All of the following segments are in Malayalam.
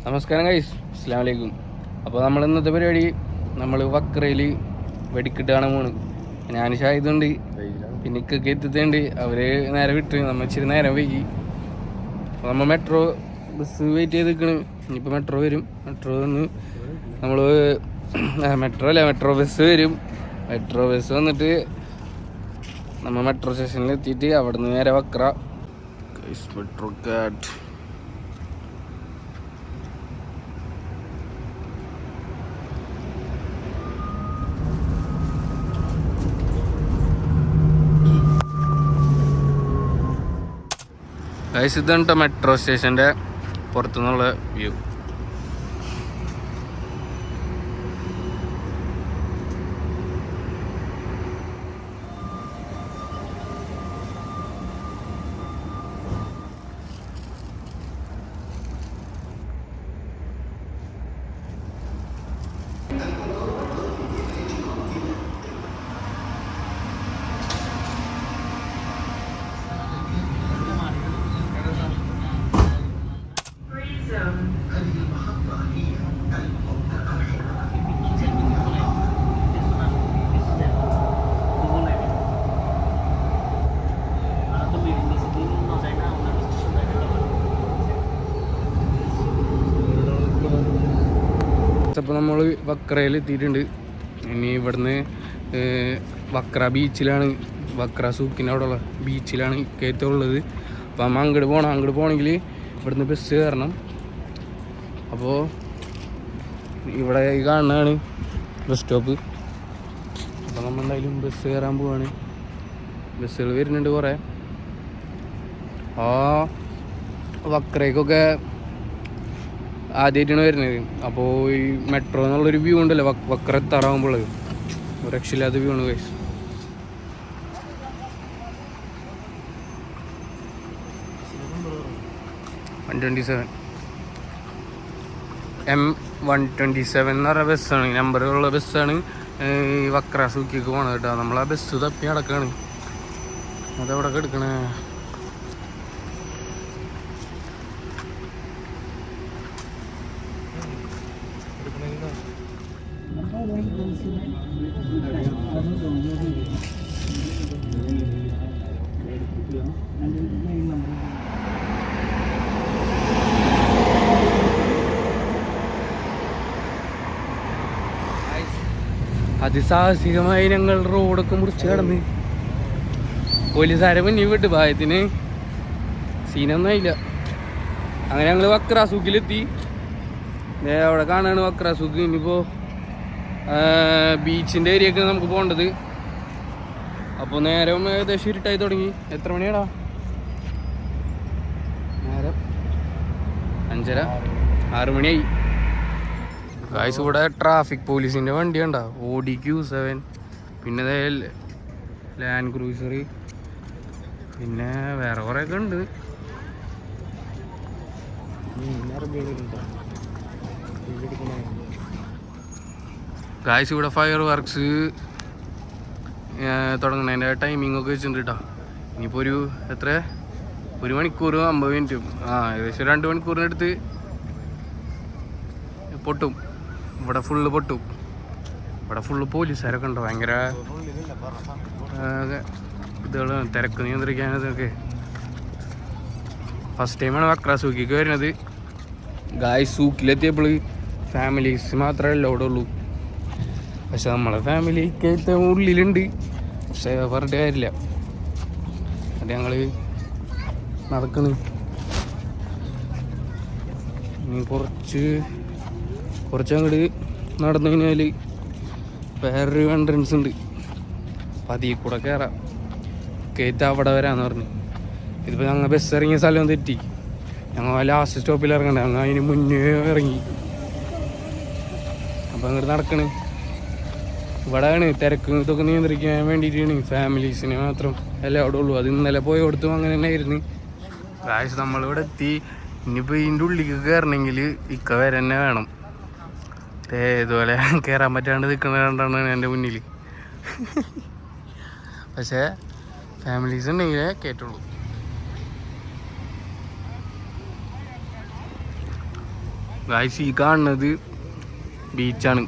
നമസ്കാരം ഗൈസ്, അസ്സലാമു അലൈക്കും. അപ്പോൾ നമ്മൾ ഇന്നത്തെ പരിപാടി നമ്മൾ വക്രയിൽ വെടിക്കിട്ട് കാണാൻ പോണ്. ഞാൻ ഷാഹിദുണ്ട്, പിന്നെ ഇക്കൊക്കെ എത്തിയിട്ടുണ്ട്. അവർ നേരെ വിട്ട് നമ്മൾ ഇച്ചിരി നേരം വൈകി. അപ്പോൾ നമ്മൾ മെട്രോ ബസ് വെയിറ്റ് ചെയ്ത് നിൽക്കണ്. ഇനിയിപ്പോൾ മെട്രോ വരും. മെട്രോ വന്ന് നമ്മൾ മെട്രോ ബസ് വരും. മെട്രോ ബസ് വന്നിട്ട് നമ്മൾ മെട്രോ സ്റ്റേഷനിൽ എത്തിയിട്ട് അവിടെ നിന്ന് നേരെ വക്ര. മെട്രോ കാറ്റ് ഇതാണ് മെട്രോ സ്റ്റേഷൻ്റെ പുറത്തുനിന്നുള്ള വ്യൂ. അപ്പോൾ നമ്മൾ വക്രയിൽ എത്തിയിട്ടുണ്ട്. ഇനി ഇവിടുന്ന് വക്ര ബീച്ചിലാണ്, വക്ര സൂക്കിൻ്റെ അവിടെയുള്ള ബീച്ചിലാണ് കയറ്റമുള്ളത്. അപ്പോൾ നമ്മൾ അങ്ങോട്ട് പോകണമെങ്കിൽ ഇവിടുന്ന് ബസ് കയറണം. അപ്പോൾ ഇവിടെ ഈ കാണുന്നതാണ് ബസ് സ്റ്റോപ്പ്. അപ്പോൾ നമ്മൾ എന്തായാലും ബസ് കയറാൻ പോവാണ്. ബസ്സുകൾ വരുന്നുണ്ട് കുറേ. ആ വക്രയ്ക്കൊക്കെ ആദ്യമായിട്ടാണ് വരുന്നത്. അപ്പോൾ ഈ മെട്രോ എന്നുള്ളൊരു വ്യൂ ഉണ്ടല്ലോ വക്ര എത്താറാകുമ്പോൾ, രക്ഷയില്ലാത്ത വ്യൂ ആണ് ഗൈസ്. M127 എന്ന് പറഞ്ഞ ബസ്സാണ്, നമ്പറുള്ള ബസ്സാണ് ഈ വക്ര സൂക്കിക്ക് പോകണത് കേട്ടോ. നമ്മൾ ആ ബസ് തപ്പി നടക്കുകയാണ്. അതെവിടെ എടുക്കണേ? അതിസാഹസികമായി ഞങ്ങൾ റോഡൊക്കെ മുറിച്ച് കടന്ന് പോലീസുകാരെ മുന്നിൽ വിട്ട് ഭാഗ്യത്തിന് സീനൊന്നും ഇല്ല. അങ്ങനെ ഞങ്ങൾ വക്ര സൂക്കിലെത്തി. അവിടെ കാണാണ് വക്ര സൂക്ക്. ഇനിയിപ്പോൾ ബീച്ചിൻ്റെ ഏരിയക്ക് നമുക്ക് പോകേണ്ടത്. അപ്പോൾ നേരം ഏകദേശം ഇരുട്ടായി തുടങ്ങി. എത്ര മണിയാടാ? നേരം 5:30, 6 മണിയായി. ഗായ്സ്, ഇവിടെ ട്രാഫിക് പോലീസിൻ്റെ വണ്ടി ഉണ്ടോ? Audi Q7, പിന്നെ ലാൻഡ് ക്രൂസർ, പിന്നെ വേറെ കുറേയൊക്കെ ഉണ്ട്. ഗായ്സ്, ഇവിടെ ഫയർ വർക്ക്സ് തുടങ്ങണതിൻ്റെ ടൈമിംഗ് ഒക്കെ വെച്ചിട്ടുണ്ട് കേട്ടോ. ഇനിയിപ്പോൾ ഒരു മണിക്കൂർ 50 മിനിറ്റും ഏകദേശം 2 മണിക്കൂറിനടുത്ത് പൊട്ടും. ഇവിടെ ഫുള്ള് പൊട്ടും. ഇവിടെ ഫുള്ള് പോലീസുകാരൊക്കെ ഉണ്ടോ, ഭയങ്കര ഇതുകൾ തിരക്ക് നിയന്ത്രിക്കാനതൊക്കെ. ഫസ്റ്റ് ടൈമാണ് വക്ര സൂക്കിക്ക് വരുന്നത്. ഗായ്സ്, സൂക്കിലെത്തിയപ്പോൾ ഫാമിലീസ് മാത്രമല്ല ഇവിടെ ഉള്ളൂ. പക്ഷെ നമ്മളെ ഫാമിലിക്ക് ഉള്ളിലുണ്ട്, പക്ഷെ പറഞ്ഞിട്ട് കാര്യമില്ല. അത് ഞങ്ങൾ നടക്കണ്. ഇനി കുറച്ചങ്ങോട്ട് നടന്നു കഴിഞ്ഞാൽ വേറൊരു എൻട്രൻസ് ഉണ്ട്. അപ്പം അതിൽ കൂടെ കയറാം. കയറ്റ അവിടെ വരാമെന്ന് പറഞ്ഞു. ഇതിപ്പോൾ ഞങ്ങൾ ബസ് ഇറങ്ങിയ സ്ഥലം തെറ്റി. ഞങ്ങൾ ലാസ്റ്റ് സ്റ്റോപ്പിൽ ഇറങ്ങണ്ട, ഞങ്ങൾ അതിന് മുന്നേ ഇറങ്ങി. അപ്പം അങ്ങോട്ട് നടക്കണ്. ഇവിടെയാണ് തിരക്ക് ഇതൊക്കെ നിയന്ത്രിക്കാൻ വേണ്ടിയിട്ടാണ്. ഫാമിലീസിനെ മാത്രം എല്ലാം അവിടെ ഉള്ളൂ. അത് ഇന്നലെ പോയി കൊടുത്തും അങ്ങനെ തന്നെ ആയിരുന്നു. ഗായ്സ്, നമ്മളിവിടെ എത്തി. ഇനിയിപ്പോൾ ഇതിൻ്റെ ഉള്ളിലേക്ക് കയറണമെങ്കിൽ ഇക്ക വരെ തന്നെ വേണം. ഇതുപോലെ കയറാൻ പറ്റാണ്ട് നിൽക്കുന്ന കണ്ടാണ് എൻ്റെ മുന്നിൽ. പക്ഷേ ഫാമിലീസ് ഉണ്ടെങ്കിലേ കയറ്റുള്ളൂ. ഗായ്സ് ഈ കാണുന്നത് ബീച്ചാണ്.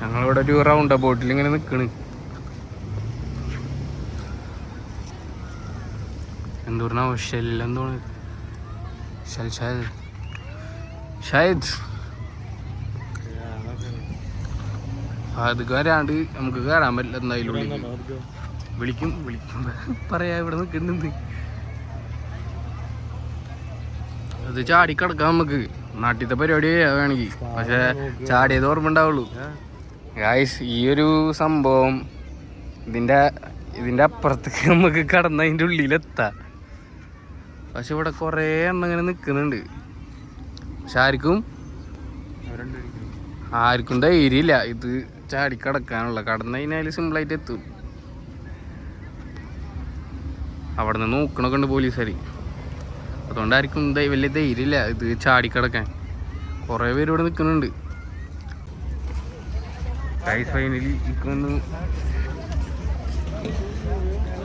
ഞങ്ങളിവിടെ ഒരു റൗണ്ട് ബോട്ടിൽ ഇങ്ങനെ നിൽക്കണ്. എന്തോന്നാ ഷെല്ലെന്തോണ് ഷായത് അത് കയറാണ്ട് നമുക്ക് കയറാൻ പറ്റില്ല. എന്തായാലും വിളിക്കും പറയാ ഇവിടെ നിൽക്കുന്നുണ്ട്. അത് ചാടി കിടക്കാം നമുക്ക്. നാട്ടിലത്തെ പരിപാടി വേണമെങ്കിൽ, പക്ഷെ ചാടിയത് ഓർമ്മ ഉണ്ടാവുള്ളൂ. ഗായ്സ് ഈ ഒരു സംഭവം ഇതിൻ്റെ അപ്പുറത്തേക്ക് നമുക്ക് കടന്ന് അതിൻ്റെ ഉള്ളിലെത്താം. പക്ഷെ ഇവിടെ കുറേ എണ്ണം ഇങ്ങനെ നിൽക്കുന്നുണ്ട്. പക്ഷെ ആർക്കും ധൈര്യമില്ല ഇത് ചാടി കിടക്കാനുള്ള. കടന്നു കഴിഞ്ഞാൽ സിമ്പിളായിട്ട് എത്തും. അവിടെ നിന്ന് നോക്കണൊക്കെ ഉണ്ട് പോലീസുകാർ. അതുകൊണ്ടായിരിക്കും വലിയ ധൈര്യമില്ല ഇത് ചാടിക്കിടക്കാൻ. കുറേ പേര് ഇവിടെ നിൽക്കുന്നുണ്ട്. ഗൈസ് ഫൈനലി നിൽക്കുന്നു.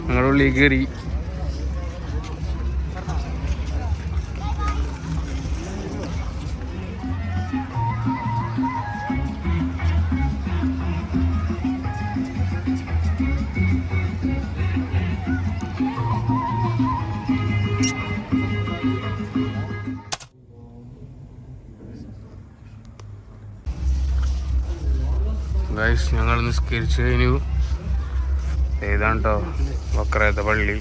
ഞങ്ങളുടെ ഉള്ളിൽ കയറി. ഗൈസ് ഞങ്ങൾ നിസ്കരിച്ച് കഴിഞ്ഞു. ഏതാണ് കേട്ടോ വക്രത്തെ പള്ളി.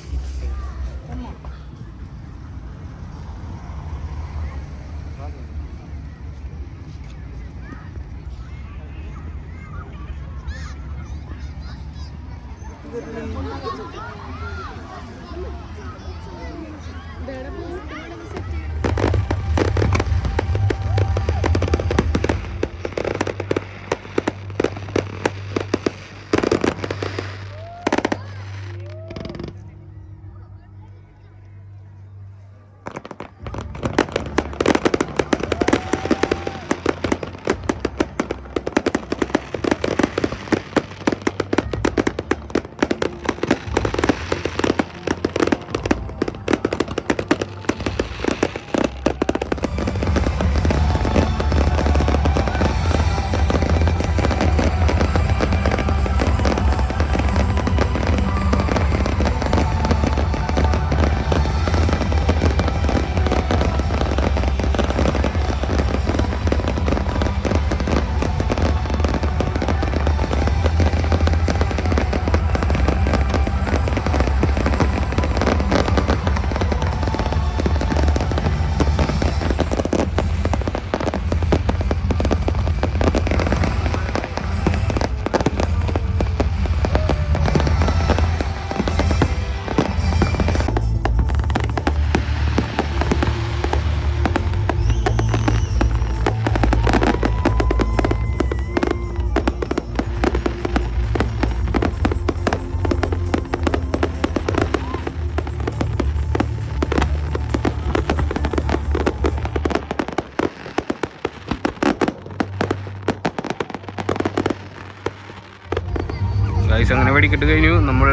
ഗൈസ് അങ്ങനെ വെടിക്കെട്ട് കഴിഞ്ഞു. നമ്മൾ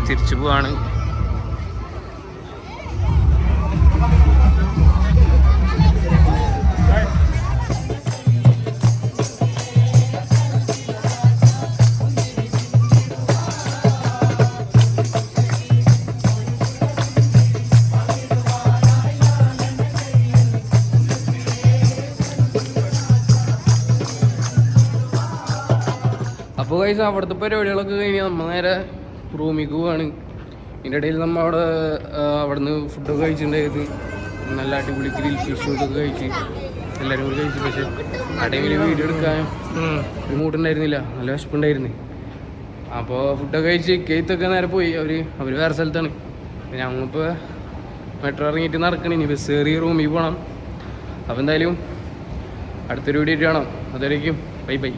തിരിച്ചു പോവാണ്. അപ്പോൾ ഗൈസ് അവിടുത്തെ പരിപാടികളൊക്കെ കഴിഞ്ഞ് നമ്മൾ നേരെ റൂമിലേക്ക് പോവാണ്. ഇതിൻ്റെ ഇടയിൽ നമ്മൾ അവിടുന്ന് ഫുഡൊക്കെ കഴിച്ചിട്ടുണ്ടായത്. നല്ല അടിപൊളി ഗ്രിൽ ഫിഷ് ഫുഡൊക്കെ കഴിച്ച് എല്ലാവരും കൂടി കഴിച്ചു. പക്ഷേ ആ ടൈമിൽ വീഡിയോ എടുക്കാൻ ഒരു മൂട്ടുണ്ടായിരുന്നില്ല, നല്ല വിശപ്പുണ്ടായിരുന്നു. അപ്പോൾ ഫുഡൊക്കെ കഴിച്ച് കേത്തൊക്കെ നേരെ പോയി. അവർ വേറെ സ്ഥലത്താണ്. ഞങ്ങളിപ്പോൾ മെട്രോ ഇറങ്ങിയിട്ട് നടക്കണം. ഇനി ബസ് കയറി റൂമിൽ പോകണം. അപ്പോൾ എന്തായാലും അടുത്തൊരു വീഡിയോ കാണാം. അതുവരേക്കും ബൈ ബൈ.